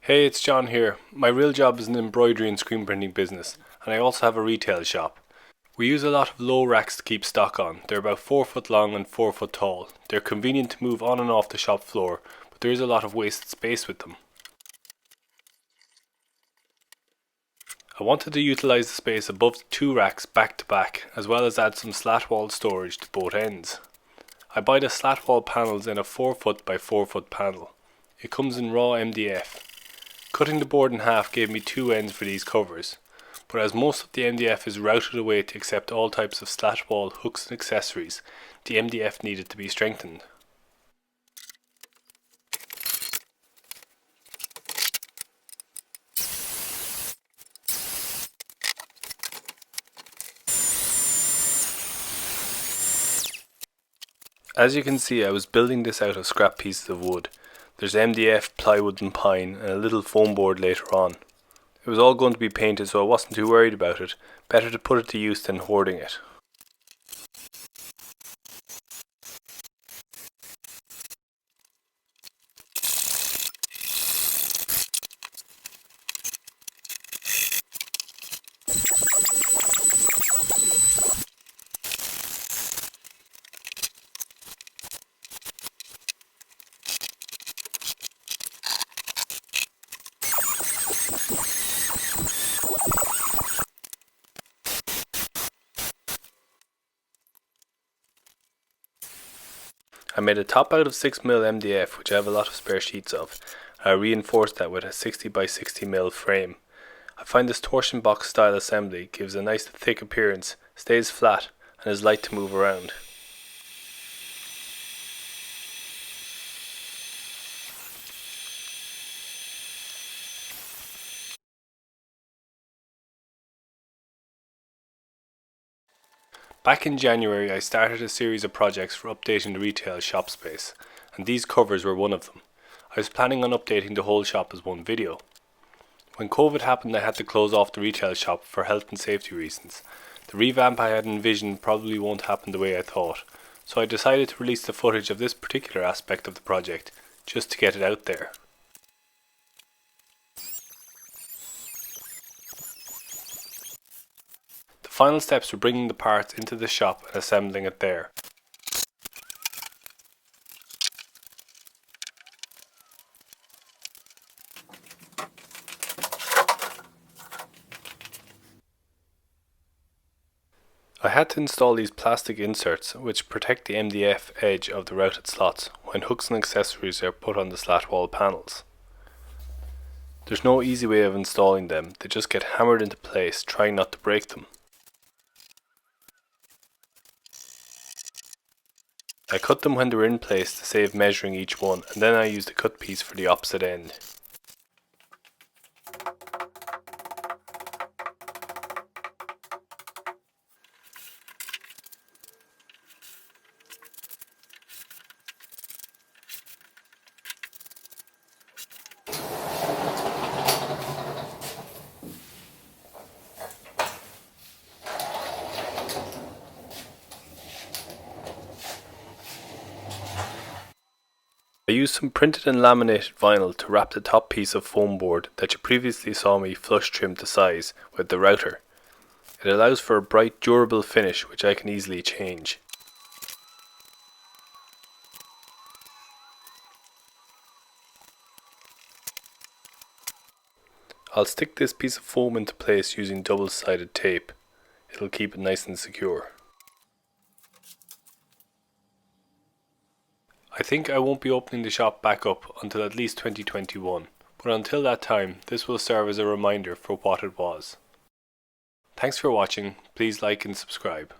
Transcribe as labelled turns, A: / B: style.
A: Hey, it's John here. My real job is an embroidery and screen printing business, and I also have a retail shop. We use a lot of low racks to keep stock on. They're about 4 foot long and 4 foot tall. They're convenient to move on and off the shop floor, but there is a lot of wasted space with them. I wanted to utilise the space above the 2 racks back to back, as well as add some slat wall storage to both ends. I buy the slat wall panels in a 4 foot by 4 foot panel. It comes in raw MDF. Cutting the board in half gave me 2 ends for these covers, but as most of the MDF is routed away to accept all types of slat wall hooks and accessories, the MDF needed to be strengthened. As you can see, I was building this out of scrap pieces of wood. There's MDF, plywood and pine, and a little foam board later on. It was all going to be painted, so I wasn't too worried about it. Better to put it to use than hoarding it. I made a top out of 6mm MDF, which I have a lot of spare sheets of. I reinforced that with a 60 by 60mm frame. I find this torsion box style assembly gives a nice thick appearance, stays flat, and is light to move around. Back in January I started a series of projects for updating the retail shop space, and these covers were one of them. I was planning on updating the whole shop as one video. When COVID happened I had to close off the retail shop for health and safety reasons. The revamp I had envisioned probably won't happen the way I thought, so I decided to release the footage of this particular aspect of the project, just to get it out there. The final steps were bringing the parts into the shop and assembling it there. I had to install these plastic inserts which protect the MDF edge of the routed slots when hooks and accessories are put on the slat wall panels. There's no easy way of installing them, they just get hammered into place, trying not to break them. I cut them when they were in place to save measuring each one, and then I used a cut piece for the opposite end. I used some printed and laminated vinyl to wrap the top piece of foam board that you previously saw me flush trim to size with the router. It allows for a bright, durable finish which I can easily change. I'll stick this piece of foam into place using double-sided tape. It'll keep it nice and secure. I think I won't be opening the shop back up until at least 2021, but until that time this will serve as a reminder for what it was. Thanks for watching, please like and subscribe.